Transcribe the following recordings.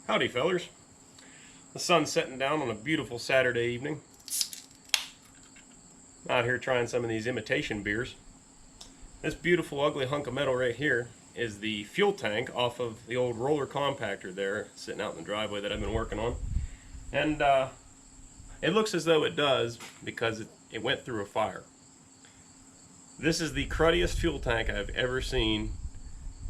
Howdy fellers. The sun's setting down on a beautiful Saturday evening. Out here trying some of these imitation beers. This beautiful ugly hunk of metal right here is the fuel tank off of the old roller compactor there sitting out in the driveway that I've been working on. And it looks as though it does because it went through a fire. This is the cruddiest fuel tank I've ever seen.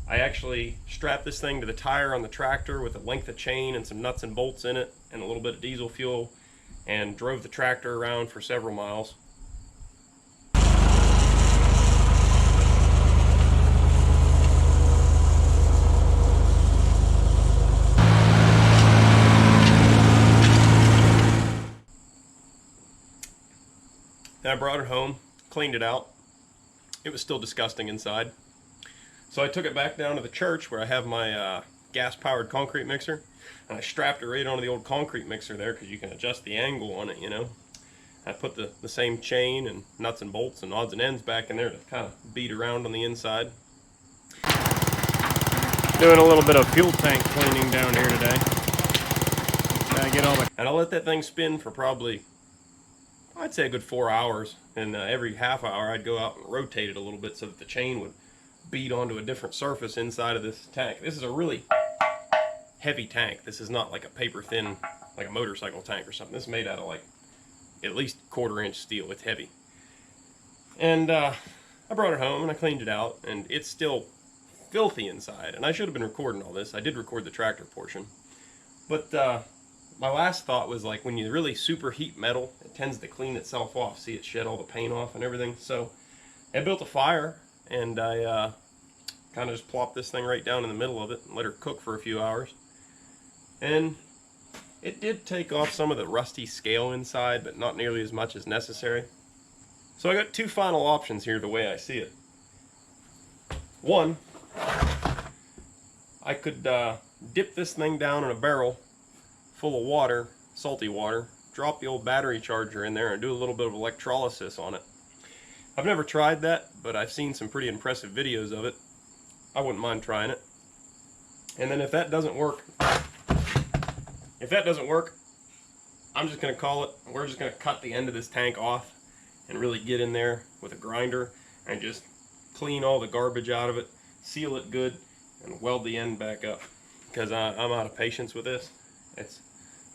I actually strapped this thing to the tire on the tractor with a length of chain and some nuts and bolts in it and a little bit of diesel fuel and drove the tractor around for several miles. Then I brought it home, cleaned it out. It was still disgusting inside. So I took it back down to the church where I have my gas-powered concrete mixer, and I strapped it right onto the old concrete mixer there because you can adjust the angle on it, you know. I put the same chain and nuts and bolts and odds and ends back in there to kind of beat around on the inside. Doing a little bit of fuel tank cleaning down here today. And I'll let that thing spin for probably, I'd say a good 4 hours, and every half hour I'd go out and rotate it a little bit so that the chain would beat onto a different surface inside of this tank. This is a really heavy tank. This is not like a paper thin, like a motorcycle tank or something. This is made out of like at least 1/4 inch steel. It's heavy. And I brought it home and I cleaned it out, and it's still filthy inside. And I should have been recording all this. I did record the tractor portion. But my last thought was, like, when you really superheat metal, it tends to clean itself off. See, it shed all the paint off and everything. So I built a fire, and I kind of just plopped this thing right down in the middle of it and let her cook for a few hours. And it did take off some of the rusty scale inside, but not nearly as much as necessary. So I got two final options here the way I see it. One, I could dip this thing down in a barrel full of water, salty water, drop the old battery charger in there and do a little bit of electrolysis on it. I've never tried that, but I've seen some pretty impressive videos of it. I wouldn't mind trying it. And then if that doesn't work, I'm just going to call it. We're just going to cut the end of this tank off and really get in there with a grinder and just clean all the garbage out of it, seal it good, and weld the end back up. Because I'm out of patience with this.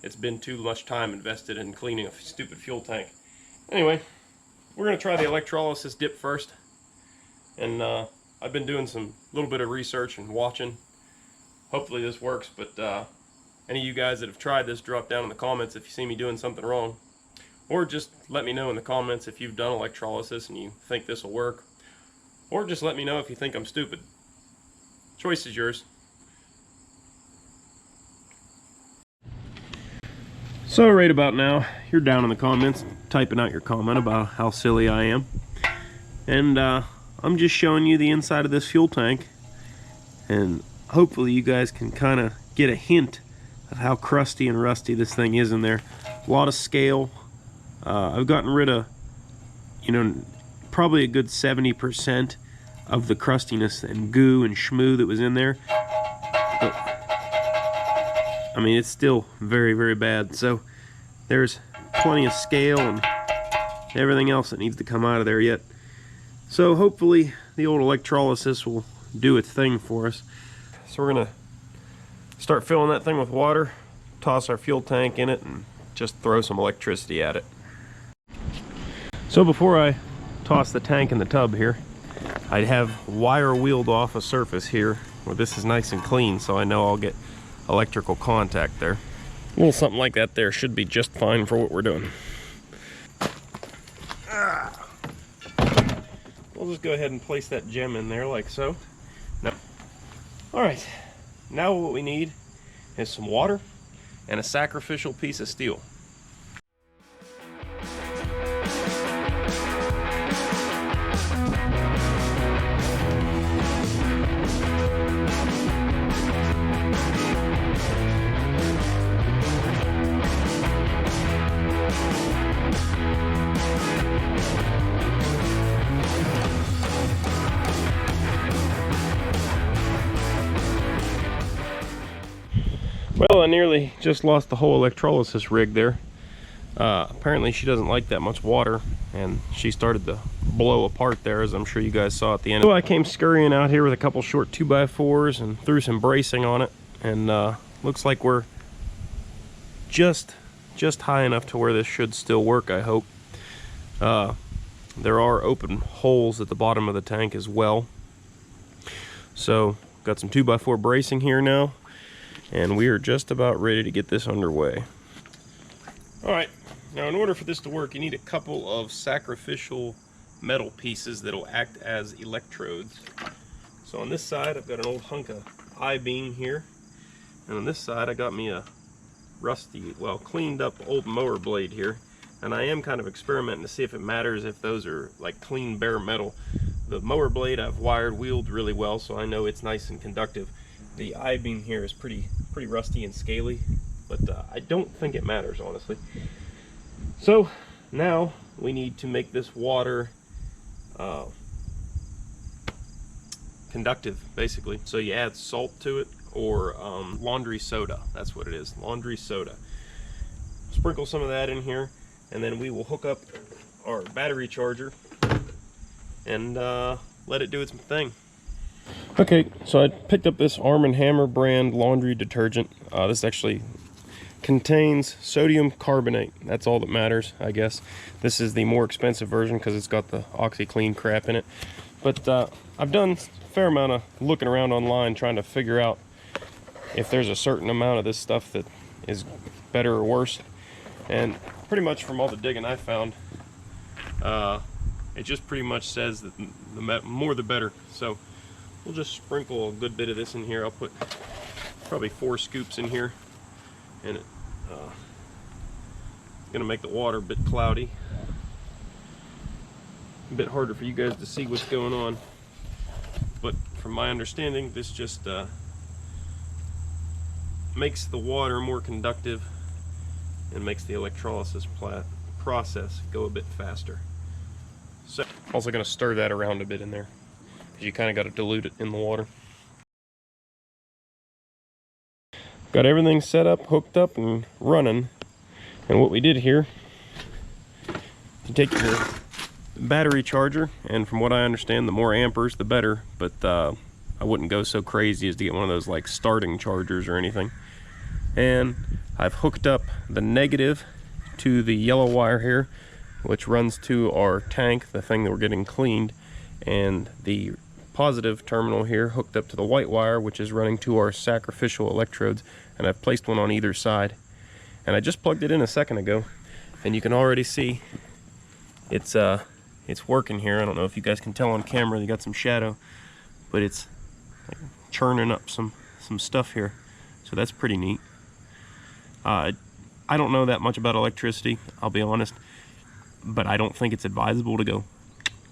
It's been too much time invested in cleaning a stupid fuel tank. Anyway, we're going to try the electrolysis dip first. And I've been doing some little bit of research and watching. Hopefully this works, but any of you guys that have tried this, drop down in the comments if you see me doing something wrong. Or just let me know in the comments if you've done electrolysis and you think this will work. Or just let me know if you think I'm stupid. Choice is yours. So right about now, you're down in the comments typing out your comment about how silly I am. And I'm just showing you the inside of this fuel tank. And hopefully you guys can kind of get a hint of how crusty and rusty this thing is in there. A lot of scale. I've gotten rid of, you know, probably a good 70% of the crustiness and goo and schmoo that was in there. But I mean, it's still very, very bad. So there's plenty of scale and everything else that needs to come out of there yet. So hopefully the old electrolysis will do its thing for us. So we're gonna start filling that thing with water, toss our fuel tank in it, and just throw some electricity at it. So before I toss the tank in the tub here, I'd have wire wheeled off a surface here where this is nice and clean, so I know I'll get electrical contact there. A little something like that there should be just fine for what we're doing. We'll just go ahead and place that gem in there like so. Now, alright, now what we need is some water and a sacrificial piece of steel. Well, I nearly just lost the whole electrolysis rig there. Apparently she doesn't like that much water, and she started to blow apart there, as I'm sure you guys saw at the end. So I came scurrying out here with a couple short 2x4s and threw some bracing on it, and looks like we're just high enough to where this should still work, I hope. There are open holes at the bottom of the tank as well. So got some 2x4 bracing here now, and we are just about ready to get this underway. Alright, now in order for this to work, you need a couple of sacrificial metal pieces that'll act as electrodes. So on this side I've got an old hunk of I-beam here, and on this side I got me a rusty, well, cleaned up old mower blade here, and I am kind of experimenting to see if it matters if those are like clean bare metal. The mower blade I've wired wheeled really well, so I know it's nice and conductive. The I-beam here is pretty rusty and scaly, but I don't think it matters, honestly. So now we need to make this water conductive, basically. So you add salt to it, or laundry soda. That's what it is, laundry soda. Sprinkle some of that in here, and then we will hook up our battery charger and let it do its thing. Okay, so I picked up this Arm & Hammer brand laundry detergent. This actually contains sodium carbonate. That's all that matters, I guess. This is the more expensive version because it's got the OxyClean crap in it. But I've done a fair amount of looking around online trying to figure out if there's a certain amount of this stuff that is better or worse. And pretty much from all the digging I found, it just pretty much says that the more the better. So we'll just sprinkle a good bit of this in here. I'll put probably 4 scoops in here, and it's gonna make the water a bit cloudy, a bit harder for you guys to see what's going on. But from my understanding, this just makes the water more conductive and makes the electrolysis process go a bit faster. So also going to stir that around a bit in there, because you kind of got to dilute it in the water. Got everything set up, hooked up, and running. And what we did here, you take your battery charger, and from what I understand, the more amperes the better, but I wouldn't go so crazy as to get one of those like starting chargers or anything. And I've hooked up the negative to the yellow wire here, which runs to our tank, the thing that we're getting cleaned, and the positive terminal here hooked up to the white wire, which is running to our sacrificial electrodes, and I've placed one on either side. And I just plugged it in a second ago, and you can already see it's working here. I don't know if you guys can tell on camera, you got some shadow, but it's like churning up some stuff here, so that's pretty neat. I don't know that much about electricity, I'll be honest, but I don't think it's advisable to go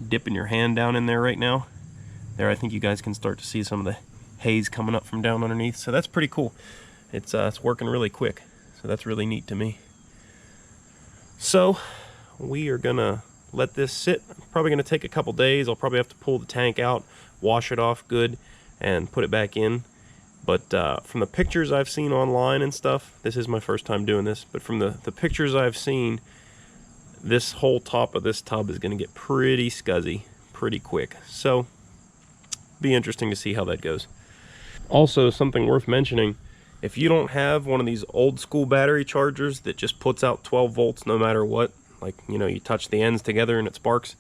dipping your hand down in there right now. There, I think you guys can start to see some of the haze coming up from down underneath, so that's pretty cool. It's working really quick, so that's really neat to me. So we are gonna let this sit. Probably gonna take a couple days. I'll probably have to pull the tank out, wash it off good, and put it back in. But from the pictures I've seen online and stuff, this is my first time doing this, but from the pictures I've seen, this whole top of this tub is going to get pretty scuzzy pretty quick. So, be interesting to see how that goes. Also, something worth mentioning, if you don't have one of these old school battery chargers that just puts out 12 volts no matter what, like, you know, you touch the ends together and it sparks,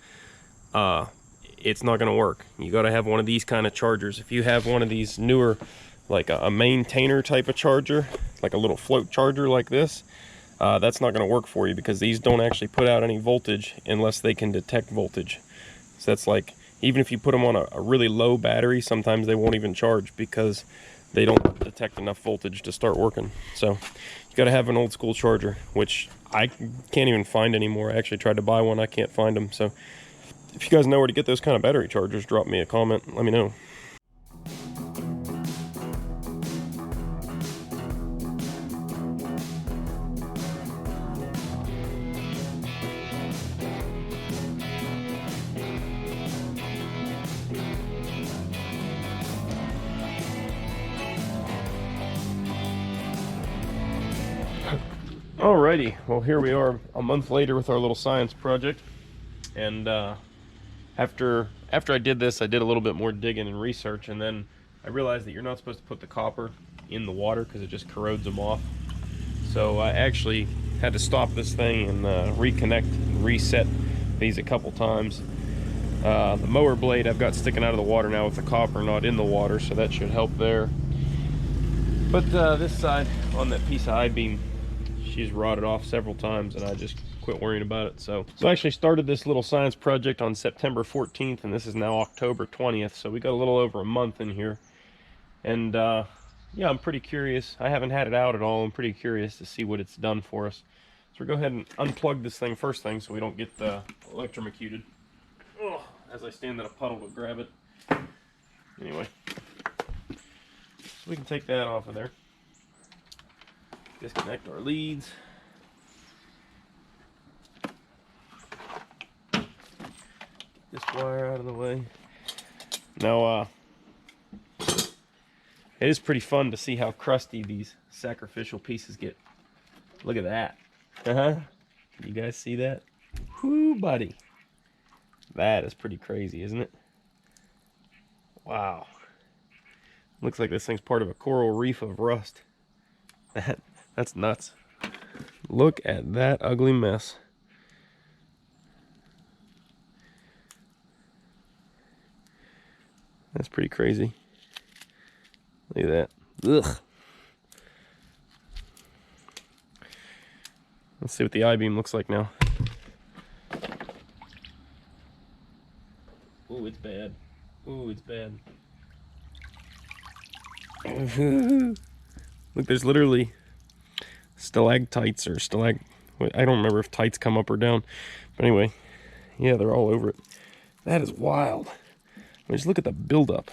it's not going to work. You got to have one of these kind of chargers. If you have one of these newer, like a maintainer type of charger, like a little float charger like this, that's not going to work for you, because these don't actually put out any voltage unless they can detect voltage. So that's like, even if you put them on a really low battery, sometimes they won't even charge because they don't detect enough voltage to start working. So you got to have an old school charger, which I can't even find anymore. I actually tried to buy one, I can't find them. So if you guys know where to get those kind of battery chargers, drop me a comment, let me know. Alrighty, well here we are a month later with our little science project, and after I did this, I did a little bit more digging and research, and then I realized that you're not supposed to put the copper in the water because it just corrodes them off. So I actually had to stop this thing and reconnect and reset these a couple times. The mower blade I've got sticking out of the water now with the copper not in the water, so that should help there. But this side on that piece of I-beam, she's rotted off several times, and I just quit worrying about it. So I actually started this little science project on September 14th, and this is now October 20th, so we got a little over a month in here. And yeah, I'm pretty curious. I haven't had it out at all. I'm pretty curious to see what it's done for us. So we'll go ahead and unplug this thing first thing so we don't get electrocuted. Oh, as I stand in a puddle to grab it. Anyway, so we can take that off of there. Disconnect our leads. Get this wire out of the way. Now, it is pretty fun to see how crusty these sacrificial pieces get. Look at that. You guys see that? Whoo, buddy. That is pretty crazy, isn't it? Wow. Looks like this thing's part of a coral reef of rust. That's nuts. Look at that ugly mess. That's pretty crazy. Look at that. Ugh. Let's see what the I-beam looks like now. Ooh, it's bad. Ooh, it's bad. Look, there's literally stalactites or I don't remember if tights come up or down. But anyway, yeah, they're all over it. That is wild. I mean, just look at the buildup.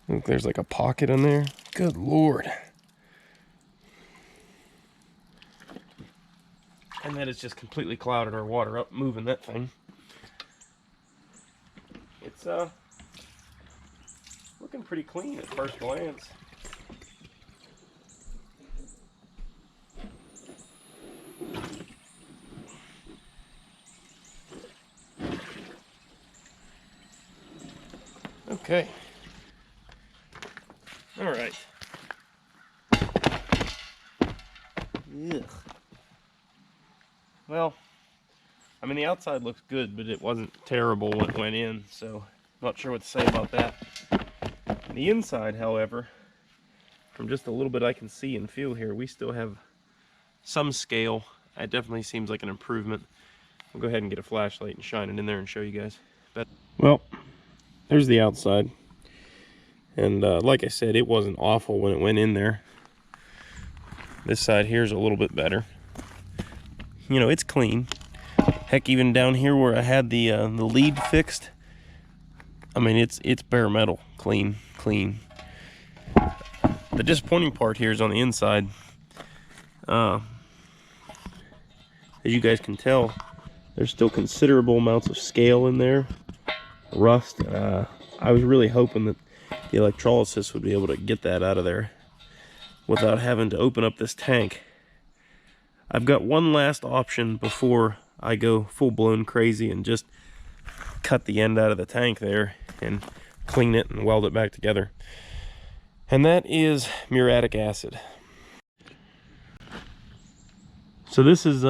Look, there's like a pocket in there. Good Lord. And that has just completely clouded our water up, moving that thing. It's looking pretty clean at first glance. Okay. All right. Ugh. Well, I mean, the outside looks good, but it wasn't terrible when it went in, so not sure what to say about that. The inside, however, from just a little bit I can see and feel here, we still have some scale. It definitely seems like an improvement. We'll go ahead and get a flashlight and shine it in there and show you guys. Well, there's the outside. And like I said, it wasn't awful when it went in there. This side here is a little bit better. You know, it's clean. Heck, even down here where I had the lead fixed, I mean, it's bare metal, clean. The disappointing part here is on the inside. As you guys can tell, there's still considerable amounts of scale in there, rust. I was really hoping that the electrolysis would be able to get that out of there without having to open up this tank. I've got one last option before I go full-blown crazy and just cut the end out of the tank there and clean it and weld it back together. And that is muriatic acid. So this is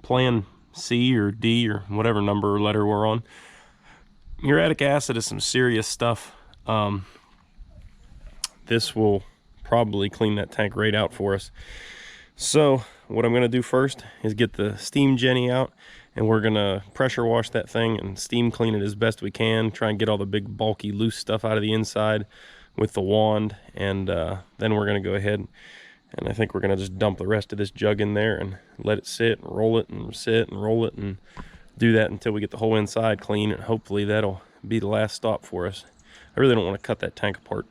plan C or D or whatever number or letter we're on. Muriatic acid is some serious stuff. This will probably clean that tank right out for us. So what I'm going to do first is get the steam jenny out, and we're going to pressure wash that thing and steam clean it as best we can. Try and get all the big bulky loose stuff out of the inside with the wand, and then we're going to go ahead and I think we're going to just dump the rest of this jug in there and let it sit and roll it and sit and roll it and do that until we get the whole inside clean, and hopefully that'll be the last stop for us. I really don't want to cut that tank apart.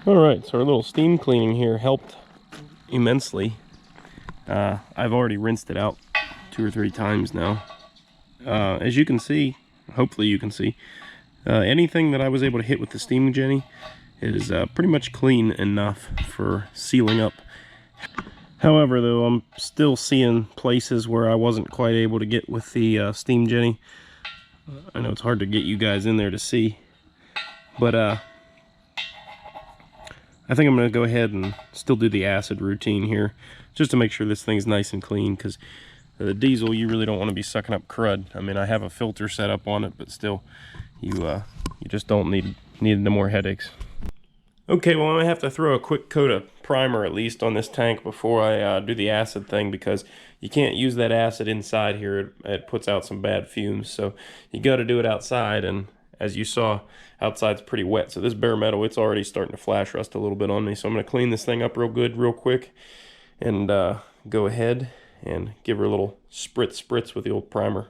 Alright, so our little steam cleaning here helped immensely. I've already rinsed it out 2 or 3 times now. As you can see, hopefully you can see, anything that I was able to hit with the steam Jenny is pretty much clean enough for sealing up. However, though, I'm still seeing places where I wasn't quite able to get with the steam Jenny. I know it's hard to get you guys in there to see, but I think I'm going to go ahead and still do the acid routine here, just to make sure this thing's nice and clean, because the diesel, you really don't want to be sucking up crud. I mean, I have a filter set up on it, but still, you just don't need no more headaches. Okay, well, I'm going to have to throw a quick coat of primer, at least, on this tank before I do the acid thing, because you can't use that acid inside here. It puts out some bad fumes, so you got to do it outside, and as you saw, outside's pretty wet, so this bare metal, it's already starting to flash rust a little bit on me. So I'm going to clean this thing up real good, real quick, and go ahead and give her a little spritz with the old primer.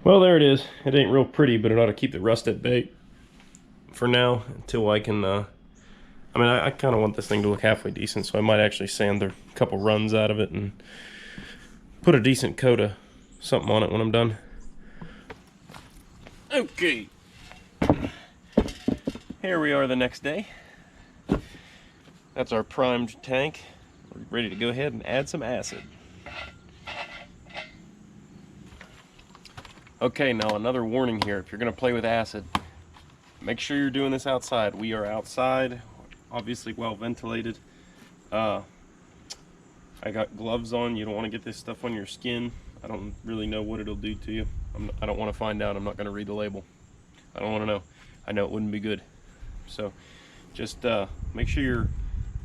Well, there it is. It ain't real pretty, but it ought to keep the rust at bay for now until I can, I mean, I kind of want this thing to look halfway decent, so I might actually sand a couple runs out of it and put a decent coat of something on it when I'm done. Okay. Here we are the next day. That's our primed tank. We're ready to go ahead and add some acid. Okay, now another warning here. If you're going to play with acid, make sure you're doing this outside. We are outside, obviously well ventilated. I got gloves on. You don't want to get this stuff on your skin. I don't really know what it'll do to you. I don't want to find out. I'm not going to read the label. I don't want to know. I know it wouldn't be good. So just make sure you're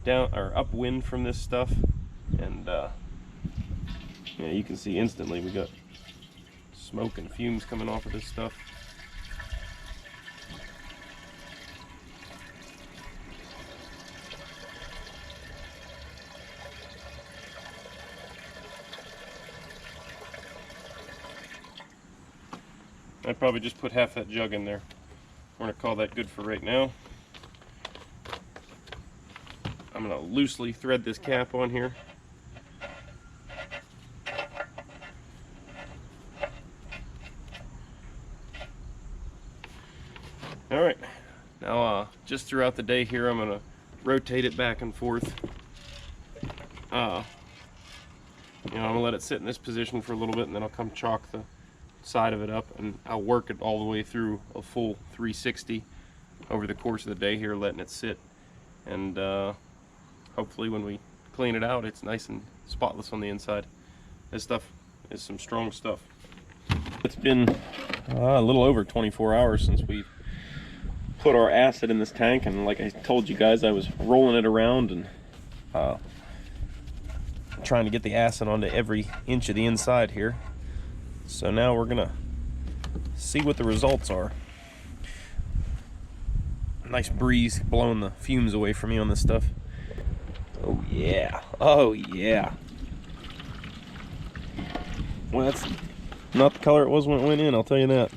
down or upwind from this stuff. And yeah, you can see instantly we got smoke and fumes coming off of this stuff. I'd probably just put half that jug in there. We're going to call that good for right now. I'm going to loosely thread this cap on here. Alright, now just throughout the day here I'm going to rotate it back and forth. You know, I'm going to let it sit in this position for a little bit, and then I'll come chalk the side of it up, and I'll work it all the way through a full 360 over the course of the day here, letting it sit. And hopefully when we clean it out, it's nice and spotless on the inside. This stuff is some strong stuff. It's been a little over 24 hours since we've put our acid in this tank, and like I told you guys, I was rolling it around and trying to get the acid onto every inch of the inside here. So now we're gonna see what the results are. Nice breeze blowing the fumes away from me on this stuff. Oh yeah, oh yeah. Well, that's not the color it was when it went in, I'll tell you that.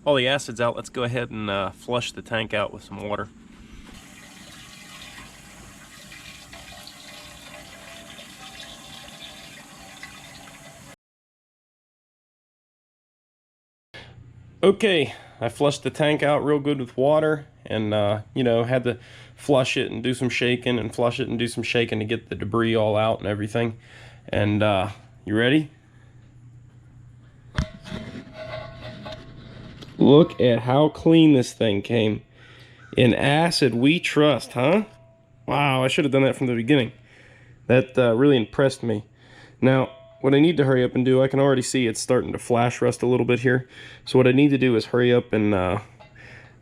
all the acids out, let's go ahead and flush the tank out with some water. Okay, I flushed the tank out real good with water, and you know, had to flush it and do some shaking and flush it and do some shaking to get the debris all out and everything. And you ready? Look at how clean this thing came. In acid we trust, huh? Wow, I should have done that from the beginning. That really impressed me. Now, what I need to hurry up and do, I can already see it's starting to flash rust a little bit here. So what I need to do is hurry up and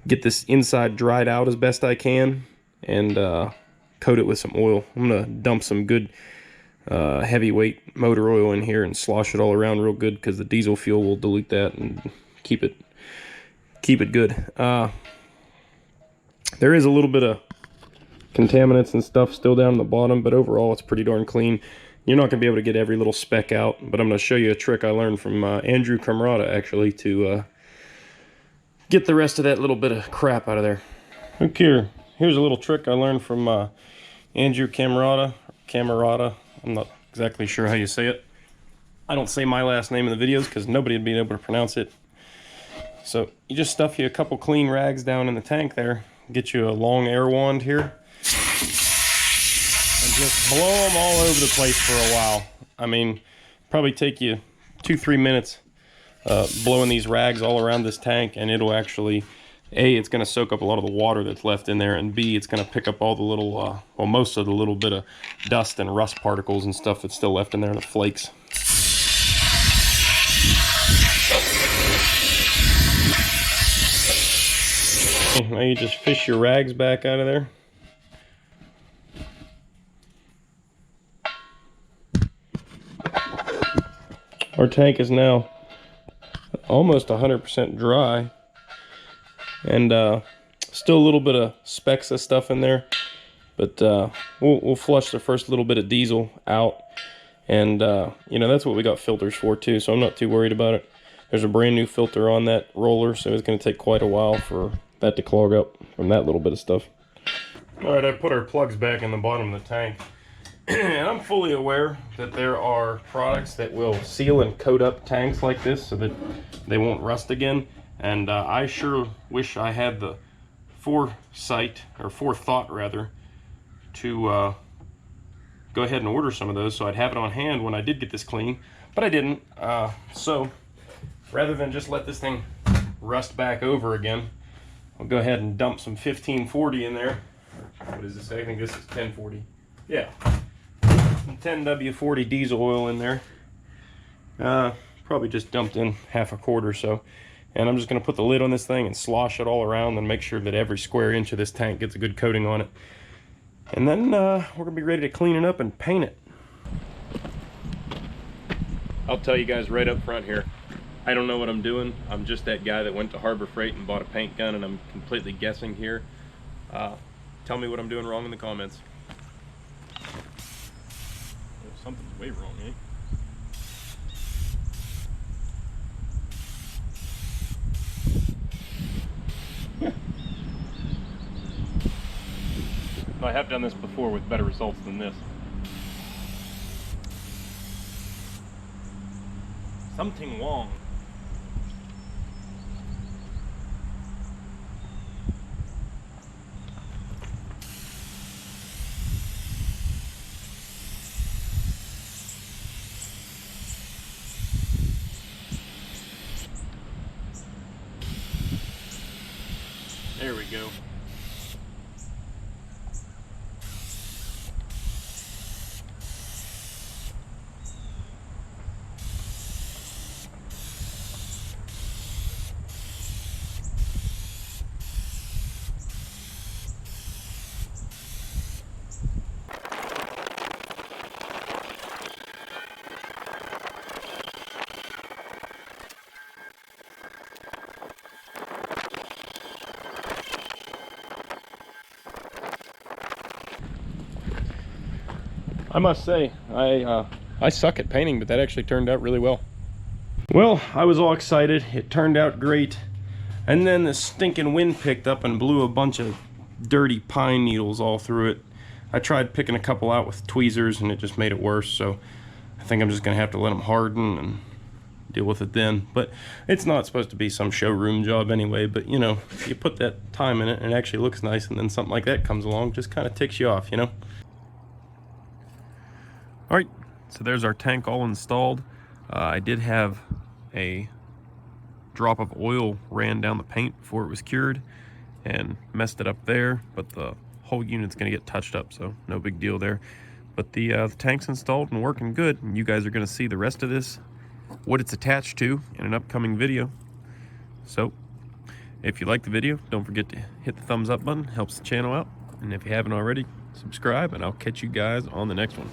get this inside dried out as best I can, and coat it with some oil. I'm gonna dump some good heavyweight motor oil in here and slosh it all around real good, because the diesel fuel will dilute that and keep it good. There is a little bit of contaminants and stuff still down in the bottom, but overall it's pretty darn clean. You're not going to be able to get every little speck out, but I'm going to show you a trick I learned from Andrew Camarada, actually, to get the rest of that little bit of crap out of there. Okay, here's a little trick I learned from Andrew Camarada. I'm not exactly sure how you say it. I don't say my last name in the videos because nobody would be able to pronounce it. So you just stuff you a couple clean rags down in the tank there, get you a long air wand here, and just blow them all over the place for a while. I mean, probably take you 2-3 minutes blowing these rags all around this tank, and it'll actually, A, it's going to soak up a lot of the water that's left in there, and B, it's going to pick up all the little, well, most of the little bit of dust and rust particles and stuff that's still left in there, the flakes. Now you just fish your rags back out of there. Our tank is now almost 100% dry, and still a little bit of specks of stuff in there, but we'll flush the first little bit of diesel out, and you know, that's what we got filters for too, so I'm not too worried about it. There's a brand new filter on that roller, so it's going to take quite a while for that to clog up from that little bit of stuff. Alright, I put our plugs back in the bottom of the tank. And I'm fully aware that there are products that will seal and coat up tanks like this so that they won't rust again. And I sure wish I had the foresight, or forethought rather, to go ahead and order some of those so I'd have it on hand when I did get this clean. But I didn't. So rather than just let this thing rust back over again, I'll go ahead and dump some 1540 in there. What does it say? I think this is 1040. Yeah. 10W40 diesel oil in there. Probably just dumped in half a quart or so. And I'm just going to put the lid on this thing and slosh it all around and make sure that every square inch of this tank gets a good coating on it. And then we're going to be ready to clean it up and paint it. I'll tell you guys right up front here, I don't know what I'm doing. I'm just that guy that went to Harbor Freight and bought a paint gun, and I'm completely guessing here. Tell me what I'm doing wrong in the comments. Something's way wrong, eh? I have done this before with better results than this. Something wrong. There we go. I must say, I suck at painting, but that actually turned out really well. Well, I was all excited. It turned out great. And then the stinking wind picked up and blew a bunch of dirty pine needles all through it. I tried picking a couple out with tweezers and it just made it worse, so I think I'm just gonna have to let them harden and deal with it then. But it's not supposed to be some showroom job anyway, but you know, you put that time in it and it actually looks nice, and then something like that comes along, just kind of ticks you off, you know. All right, so there's our tank all installed. I did have a drop of oil ran down the paint before it was cured and messed it up there, but the whole unit's gonna get touched up, so no big deal there. But the tank's installed and working good, and you guys are gonna see the rest of this, what it's attached to, in an upcoming video. So if you like the video, don't forget to hit the thumbs up button, helps the channel out, and if you haven't already, subscribe, and I'll catch you guys on the next one.